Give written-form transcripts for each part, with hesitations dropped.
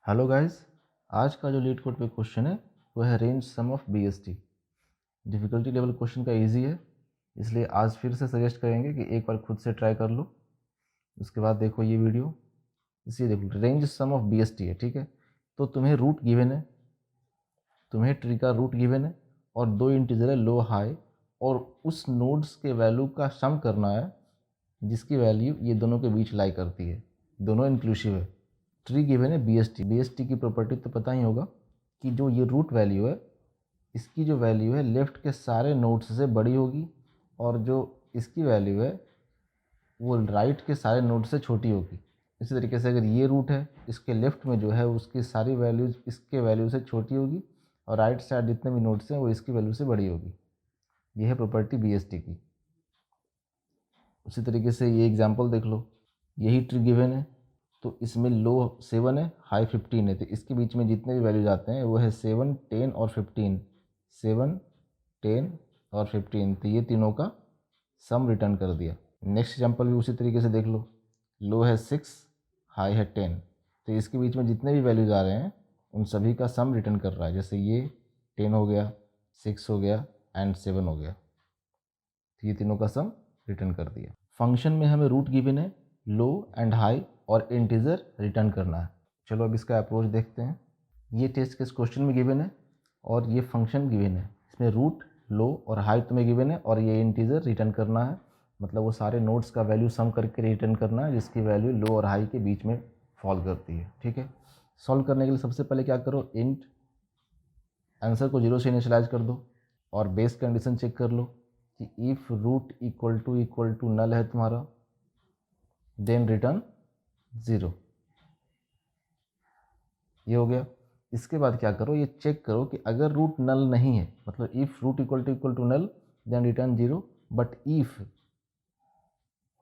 Hello guys, आज का जो लीड कोड पे क्वेश्चन है वो है range sum of BST. Difficulty level question का इजी है, इसलिए आज फिर से सजेस्ट करेंगे कि एक बार खुद से ट्राई कर लो। उसके बाद देखो ये वीडियो। इसी देखो रेंज सम ऑफ बीएसटी है, ठीक है। तो तुम्हें रूट गिवन है, तुम्हें ट्री का रूट गिवन है और दो इंटीजर है लो हाई, और उस नोड्स के वैल्यू का सम करना है जिसकी वैल्यू ये दोनों के बीच लाई करती है। दोनों इंक्लूसिव है। ट्री गिवन है बीएसटी। बीएसटी की प्रॉपर्टी तो पता ही होगा कि जो ये रूट वैल्यू है, इसकी जो वैल्यू है लेफ़्ट के सारे नोड्स से बड़ी होगी, और जो इसकी वैल्यू है वो राइट के सारे नोड से छोटी होगी। इसी तरीके से अगर ये रूट है, इसके लेफ़्ट में जो है उसकी सारी वैल्यूज़ इसके वैल्यू से छोटी होगी, और राइट साइड जितने भी नोड्स हैं वो इसकी वैल्यू से बड़ी होगी। ये है प्रॉपर्टी बीएसटी की। उसी तरीके से ये एग्जांपल देख लो, यही ट्री गिवन है, तो इसमें लो 7 है, हाई 15 है, तो इसके बीच में जितने भी वैल्यूज आते हैं वो है 7, 10 और 15। 7, 10 और 15, तो ये तीनों का सम रिटर्न कर दिया। नेक्स्ट एग्जांपल भी उसी तरीके से देख लो, लो है 6, हाई है 10, तो इसके बीच में जितने भी वैल्यूज आ रहे हैं उन सभी का सम रिटर्न कर रहा है। जैसे ये 10 हो गया, 6 हो गया एंड 7 हो गया, तो ये तीनों का सम रिटर्न कर दिया। फंक्शन में हमें रूट गिवन है, लो एंड हाई और इंटीजर रिटर्न करना है। चलो अब इसका अप्रोच देखते हैं। ये टेस्ट केस क्वेश्चन में गिवन है और ये फंक्शन गिवन है। इसमें रूट, लो और हाई तुम्हें गिवन है और ये इंटीजर रिटर्न करना है। मतलब वो सारे नोड्स का वैल्यू सम करके रिटर्न करना है जिसकी वैल्यू लो और हाई के बीच में फॉल करती है, ठीक है। सॉल्व करने के लिए सबसे पहले क्या करो, इंट आंसर को 0 से इनिशियलाइज कर दो और बेस कंडीशन चेक कर लो कि if root equal to null है तुम्हारा, देन रिटर्न 0। ये हो गया। इसके बाद क्या करो, ये चेक करो कि अगर रूट नल नहीं है, मतलब if root equal to null then return 0, but if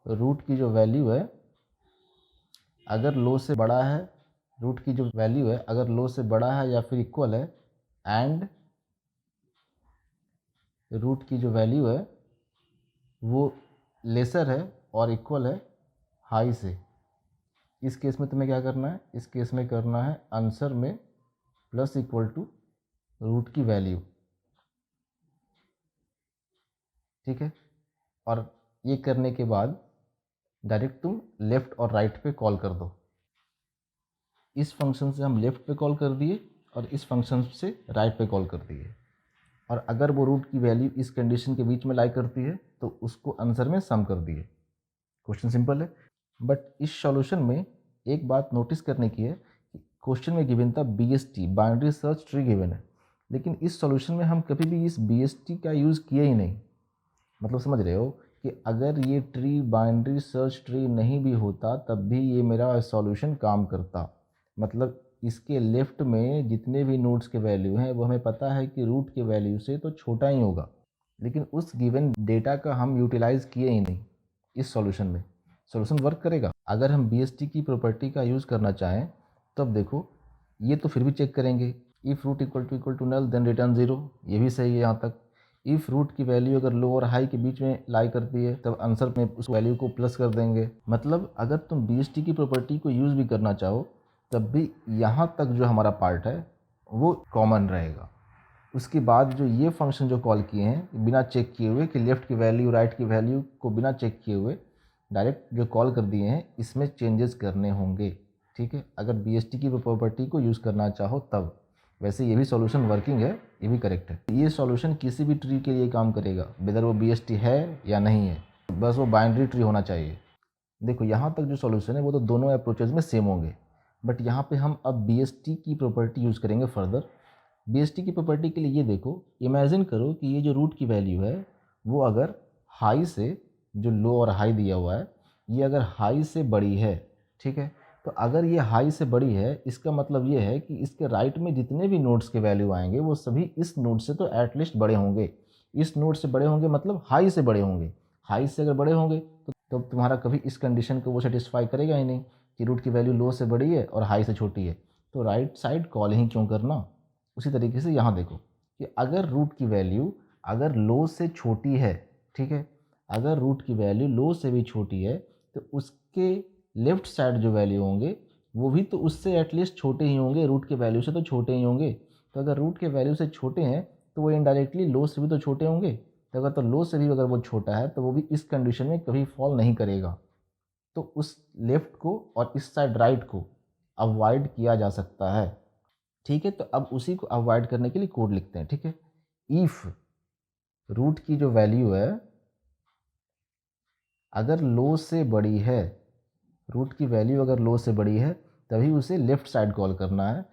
root की जो वैल्यू है अगर लो से बड़ा है, रूट की जो वैल्यू है अगर लो से बड़ा है या फिर इक्वल है, एंड रूट की जो वैल्यू है वो लेसर है और इक्वल है हाई से, इस केस में तुम्हें क्या करना है, इस केस में करना है आंसर में प्लस इक्वल टू रूट की वैल्यू, ठीक है। और ये करने के बाद डायरेक्ट तुम लेफ़्ट और राइट पे कॉल कर दो। इस फंक्शन से हम लेफ़्ट पे कॉल कर दिए और इस फंक्शन से राइट पे कॉल कर दिए, और अगर वो रूट की वैल्यू इस कंडीशन के बीच में लाई करती है तो उसको आंसर में सम कर दिए। क्वेश्चन सिंपल है, बट इस सॉल्यूशन में एक बात नोटिस करने की है कि क्वेश्चन में गिवन था BST, binary search tree given है, लेकिन इस सॉल्यूशन में हम कभी भी इस बीएसटी का यूज़ किए ही नहीं। मतलब समझ रहे हो कि अगर ये ट्री बाइनरी सर्च ट्री नहीं भी होता तब भी ये मेरा सॉल्यूशन काम करता। मतलब इसके लेफ़्ट में जितने भी नोड्स के वैल्यू हैं वो हमें पता है कि रूट के वैल्यू से तो छोटा ही होगा, लेकिन उस गिवन डेटा का हम यूटिलाइज़ किए ही नहीं इस सॉल्यूशन में। सॉल्यूशन वर्क करेगा। अगर हम बीएसटी की प्रॉपर्टी का यूज़ करना चाहें तब देखो, ये तो फिर भी चेक करेंगे, if root equal to null then return 0, ये भी सही है यहाँ तक। इफ़ रूट की वैल्यू अगर लो और हाई के बीच में लाई करती है तब आंसर में उस वैल्यू को प्लस कर देंगे। मतलब अगर तुम बीएसटी की प्रॉपर्टी को यूज़ भी करना चाहो तब भी यहाँ तक जो हमारा पार्ट है वो कॉमन रहेगा। उसके बाद जो ये फंक्शन जो कॉल किए हैं बिना चेक किए हुए कि लेफ़्ट की वैल्यू राइट की वैल्यू को बिना चेक किए हुए डायरेक्ट जो कॉल कर दिए हैं, इसमें चेंजेस करने होंगे, ठीक है। अगर बीएसटी की प्रॉपर्टी को यूज़ करना चाहो तब। वैसे ये भी सॉल्यूशन वर्किंग है, ये भी करेक्ट है। ये सॉल्यूशन किसी भी ट्री के लिए काम करेगा, वेदर वो बीएसटी है या नहीं है, बस वो बाइनरी ट्री होना चाहिए। देखो यहाँ तक जो सॉल्यूशन है वो तो दोनों अप्रोचेज में सेम होंगे, बट यहाँ पे हम अब बीएसटी की प्रॉपर्टी यूज़ करेंगे फर्दर। बीएसटी की प्रॉपर्टी के लिए ये देखो, इमेजिन करो कि ये जो रूट की वैल्यू है वो अगर हाई से, जो लो और हाई दिया हुआ है, ये अगर हाई से बड़ी है, ठीक है। तो अगर ये हाई से बड़ी है इसका मतलब ये है कि इसके राइट में जितने भी नोड्स के वैल्यू आएंगे वो सभी इस नोड से तो एटलीस्ट बड़े होंगे। इस नोड से बड़े होंगे मतलब हाई से बड़े होंगे। हाई से अगर बड़े होंगे तो तुम्हारा कभी इस कंडीशन को वो सेटिस्फाई करेगा ही नहीं कि रूट की वैल्यू लो से बड़ी है और हाई से छोटी है, तो राइट साइड कॉल ही क्यों करना। उसी तरीके से यहाँ देखो कि अगर रूट की वैल्यू अगर लो से छोटी है, ठीक है, अगर रूट की वैल्यू लो से भी छोटी है तो उसके लेफ्ट साइड जो वैल्यू होंगे वो भी तो उससे एटलीस्ट छोटे ही होंगे, रूट के वैल्यू से तो छोटे ही होंगे। तो अगर रूट के वैल्यू से छोटे हैं तो वो इनडायरेक्टली लो से भी तो छोटे होंगे। तो अगर तो लो से भी अगर वो छोटा है तो वो भी इस कंडीशन में कभी फॉल नहीं करेगा। तो उस लेफ़्ट को और इस साइड राइट को अवॉइड किया जा सकता है। ठीक है, तो अब उसी को अवॉइड करने के लिए कोड लिखते हैं। ठीक है, इफ़ रूट की जो वैल्यू है अगर लो से बड़ी है, रूट की वैल्यू अगर लो से बड़ी है तभी उसे लेफ़्ट साइड कॉल करना है।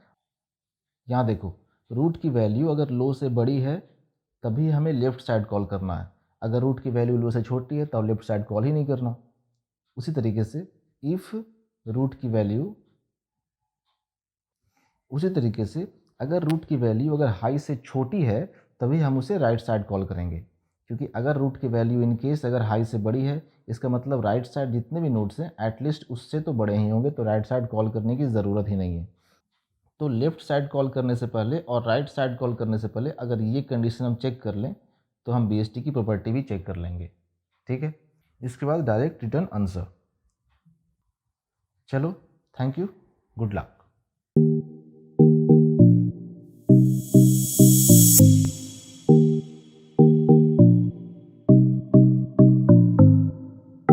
यहाँ देखो, रूट की वैल्यू अगर लो से बड़ी है तभी हमें लेफ़्ट साइड कॉल करना है। अगर रूट की वैल्यू लो से छोटी है तो लेफ़्ट साइड कॉल ही नहीं करना। उसी तरीके से इफ़ रूट की वैल्यू उसी तरीके से अगर रूट की वैल्यू अगर हाई से छोटी है तभी हम उसे राइट साइड कॉल करेंगे, क्योंकि अगर रूट की वैल्यू इन केस अगर हाई से बड़ी है इसका मतलब राइट साइड जितने भी नोड्स हैं एटलीस्ट उससे तो बड़े ही होंगे, तो राइट साइड कॉल करने की ज़रूरत ही नहीं है। तो लेफ़्ट साइड कॉल करने से पहले और राइट साइड कॉल करने से पहले अगर ये कंडीशन हम चेक कर लें तो हम BST की प्रॉपर्टी भी चेक कर लेंगे। ठीक है, इसके बाद डायरेक्ट रिटर्न आंसर। चलो, थैंक यू, गुड लक।